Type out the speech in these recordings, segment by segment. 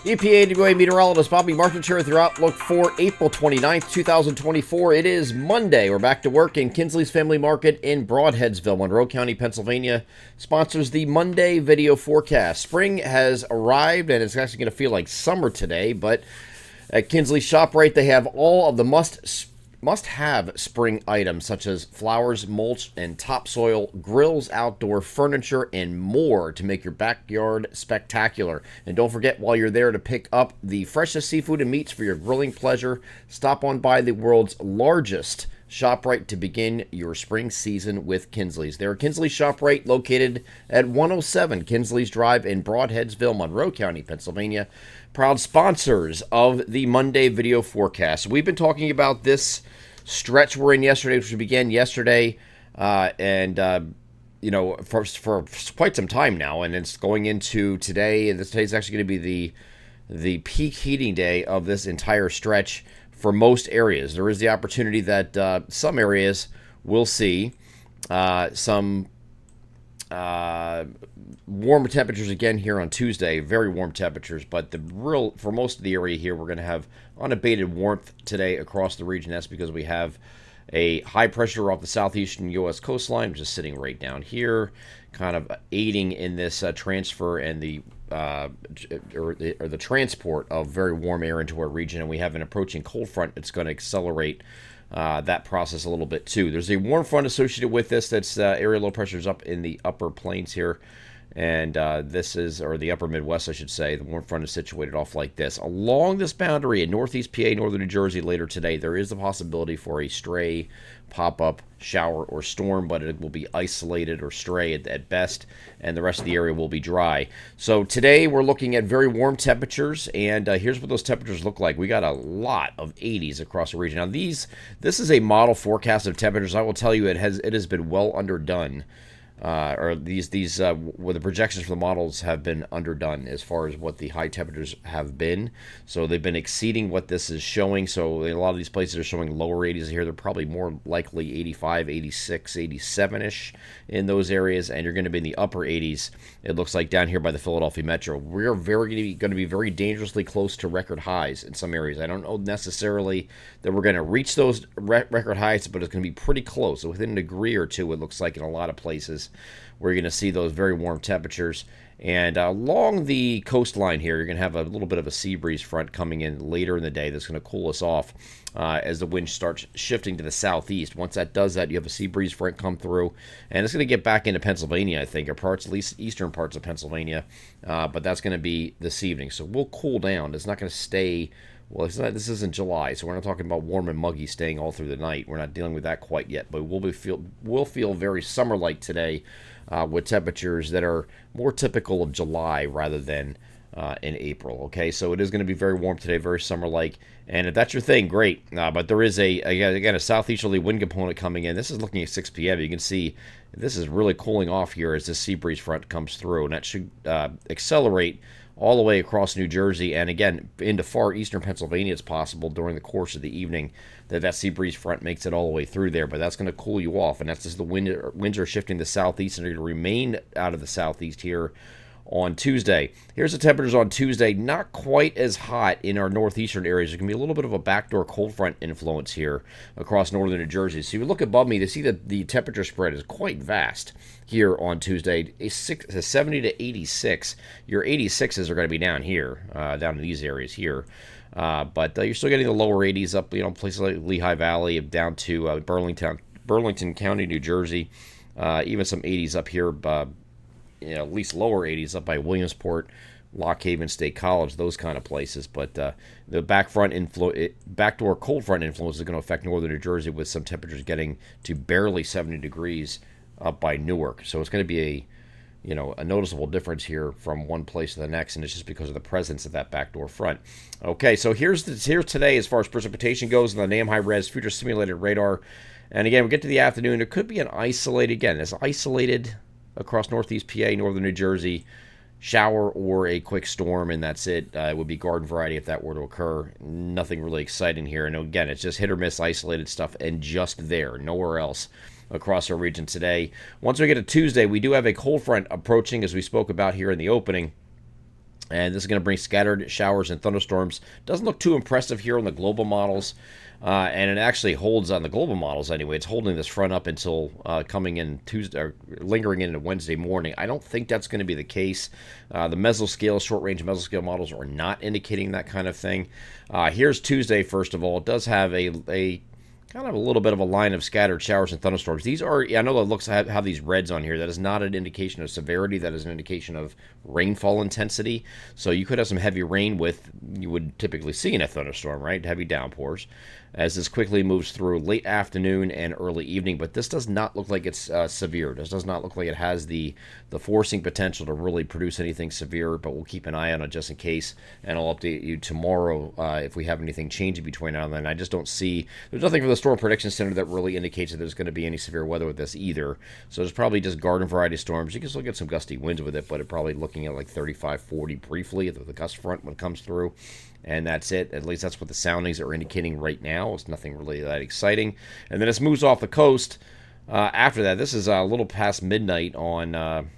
EPA WA meteorologist Bobby Martin here with your outlook for April 29th, 2024. It is Monday. We're back to work in Kinsley's Family Market in Broadheadsville, Monroe County, Pennsylvania. Sponsors the Monday video forecast. Spring has arrived and it's actually going to feel like summer today, but at Kinsley's ShopRite, they have all of the must-have spring items such as flowers, mulch, and topsoil, grills, outdoor furniture, and more to make your backyard spectacular. And don't forget, while you're there, to pick up the freshest seafood and meats for your grilling pleasure. Stop on by the world's largest ShopRite to begin your spring season with Kinsley's. They're Kinsley's ShopRite, located at 107 Kinsley's Drive in Broadheadsville, Monroe County, Pennsylvania. Proud sponsors of the Monday video forecast. We've been talking about this stretch we're in yesterday, which began yesterday, for quite some time now, and it's going into today. And today's actually going to be the peak heating day of this entire stretch for most areas. There is the opportunity that some areas will see some warm temperatures again here on Tuesday, very warm temperatures, but for most of the area here, we're going to have unabated warmth today across the region. That's because we have a high pressure off the southeastern U.S. coastline, which is sitting right down here, kind of aiding in this transfer and the transport of very warm air into our region. And we have an approaching cold front that's going to accelerate that process a little bit too. There's a warm front associated with this. That's area low pressures up in the upper plains here, and the upper Midwest, I should say. The warm front is situated off like this. Along this boundary in northeast PA, northern New Jersey later today, there is the possibility for a stray pop-up shower or storm, but it will be isolated or stray at best, and the rest of the area will be dry. So today we're looking at very warm temperatures, and here's what those temperatures look like. We got a lot of 80s across the region. Now this is a model forecast of temperatures. I will tell you it has been well underdone. Where the projections for the models have been underdone as far as what the high temperatures have been. So they've been exceeding what this is showing. So a lot of these places are showing lower 80s here. They're probably more likely 85, 86, 87-ish in those areas. And you're going to be in the upper 80s, it looks like, down here by the Philadelphia Metro. We're going to be very dangerously close to record highs in some areas. I don't know necessarily that we're going to reach those record highs, but it's going to be pretty close. So within a degree or two, it looks like, in a lot of places, where you're going to see those very warm temperatures. And along the coastline here, you're going to have a little bit of a sea breeze front coming in later in the day that's going to cool us off as the wind starts shifting to the southeast. Once that does that, you have a sea breeze front come through, and it's going to get back into Pennsylvania, I think, or parts, at least eastern parts of Pennsylvania. But that's going to be this evening. So we'll cool down. It's not going to stay. Well, this isn't July, so we're not talking about warm and muggy staying all through the night. We're not dealing with that quite yet, but we'll feel very summer-like today with temperatures that are more typical of July rather than in April. Okay, so it is going to be very warm today, very summer-like, and if that's your thing, great. But there is a southeasterly wind component coming in. This is looking at 6 p.m. You can see this is really cooling off here as this sea breeze front comes through, and that should accelerate all the way across New Jersey, and again into far eastern Pennsylvania. It's possible during the course of the evening that sea breeze front makes it all the way through there, but that's going to cool you off, and that's just the winds are shifting to the southeast, and they're going to remain out of the southeast here on Tuesday. Here's the temperatures on Tuesday. Not quite as hot in our northeastern areas. There can be a little bit of a backdoor cold front influence here across northern New Jersey. So you look above me to see that the temperature spread is quite vast here on Tuesday. A 70 to 86. Your 86s are going to be down here, down in these areas here. But you're still getting the lower 80s up, places like Lehigh Valley, down to Burlington County, New Jersey. Even some 80s up here, at least lower 80s up by Williamsport, Lock Haven State College, those kind of places. But the backdoor cold front influence is going to affect northern New Jersey, with some temperatures getting to barely 70 degrees up by Newark. So it's going to be a noticeable difference here from one place to the next, and it's just because of the presence of that backdoor front. Okay, so here's today as far as precipitation goes on the NAM high-res future simulated radar. And again, we get to the afternoon, there could be an isolated across northeast PA, northern New Jersey, shower or a quick storm, and that's it. It would be garden variety if that were to occur. Nothing really exciting here. And again, it's just hit or miss isolated stuff, and just there, nowhere else across our region today. Once we get to Tuesday, we do have a cold front approaching, as we spoke about here in the opening. And this is going to bring scattered showers and thunderstorms. Doesn't look too impressive here on the global models. And it actually holds on the global models anyway. It's holding this front up until coming in Tuesday, or lingering into Wednesday morning. I don't think that's going to be the case. The mesoscale, short-range mesoscale models are not indicating that kind of thing. Here's Tuesday, first of all. It does have a kind of a little bit of a line of scattered showers and thunderstorms. These are, I know that looks have these reds on here. That is not an indication of severity. That is an indication of rainfall intensity. So you could have some heavy rain with, you would typically see in a thunderstorm, right? Heavy downpours. As this quickly moves through late afternoon and early evening. But this does not look like it's severe. This does not look like it has the forcing potential to really produce anything severe, but we'll keep an eye on it just in case, and I'll update you tomorrow if we have anything changing between now and then. I just don't see, there's nothing from the Storm Prediction Center that really indicates that there's going to be any severe weather with this either. So there's probably just garden variety storms. You can still get some gusty winds with it, but it probably looking at like 35, 40 briefly with the gust front when it comes through. And that's it. At least that's what the soundings are indicating right now. It's nothing really that exciting. And then it moves off the coast. After that, this is a little past midnight on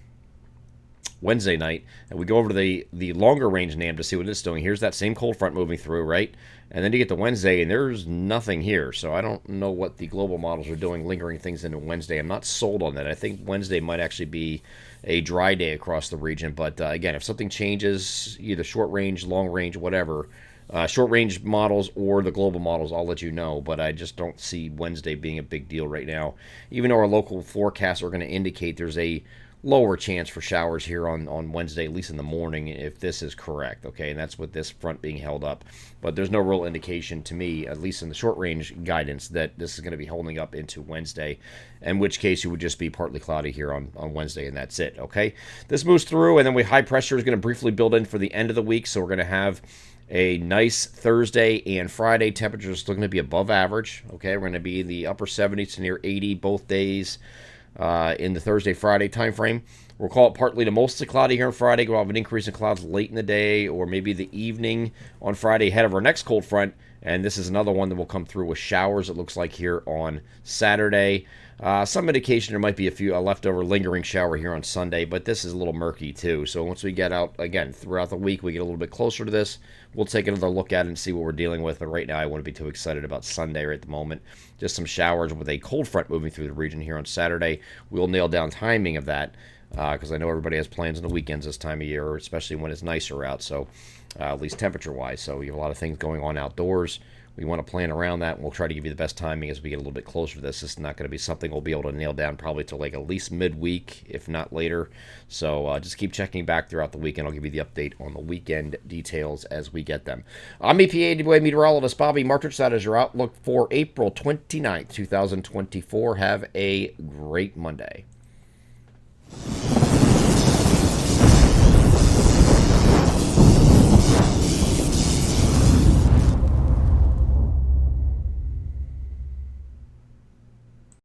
Wednesday night. And we go over to the longer range NAM to see what it's doing. Here's that same cold front moving through, right? And then you get to Wednesday, and there's nothing here. So I don't know what the global models are doing, lingering things into Wednesday. I'm not sold on that. I think Wednesday might actually be a dry day across the region. But again, if something changes, either short range, long range, whatever, short range models or the global models, I'll let you know. But I just don't see Wednesday being a big deal right now. Even though our local forecasts are going to indicate there's a lower chance for showers here on Wednesday, at least in the morning, if this is correct, okay? And that's with this front being held up. But there's no real indication to me, at least in the short-range guidance, that this is going to be holding up into Wednesday, in which case you would just be partly cloudy here on Wednesday, and that's it, okay? This moves through, and then high pressure is going to briefly build in for the end of the week, so we're going to have a nice Thursday and Friday. Temperatures still going to be above average, okay? We're going to be in the upper 70s to near 80 both days. In the Thursday-Friday time frame. We'll call it partly to mostly cloudy here on Friday. We'll have an increase in clouds late in the day or maybe the evening on Friday ahead of our next cold front. And this is another one that will come through with showers, it looks like, here on Saturday. Some indication there might be a leftover lingering shower here on Sunday, but this is a little murky too. So once we get out, again, throughout the week, we get a little bit closer to this, we'll take another look at it and see what we're dealing with. But right now, I wouldn't be too excited about Sunday right at the moment. Just some showers with a cold front moving through the region here on Saturday. We'll nail down timing of that because I know everybody has plans on the weekends this time of year, especially when it's nicer out, so at least temperature-wise. So you have a lot of things going on outdoors. We want to plan around that, and we'll try to give you the best timing as we get a little bit closer to this. This is not going to be something we'll be able to nail down probably till like at least midweek, if not later. So just keep checking back throughout the weekend. I'll give you the update on the weekend details as we get them. I'm EPA meteorologist Bobby Martich. That is your outlook for April 29th, 2024. Have a great Monday.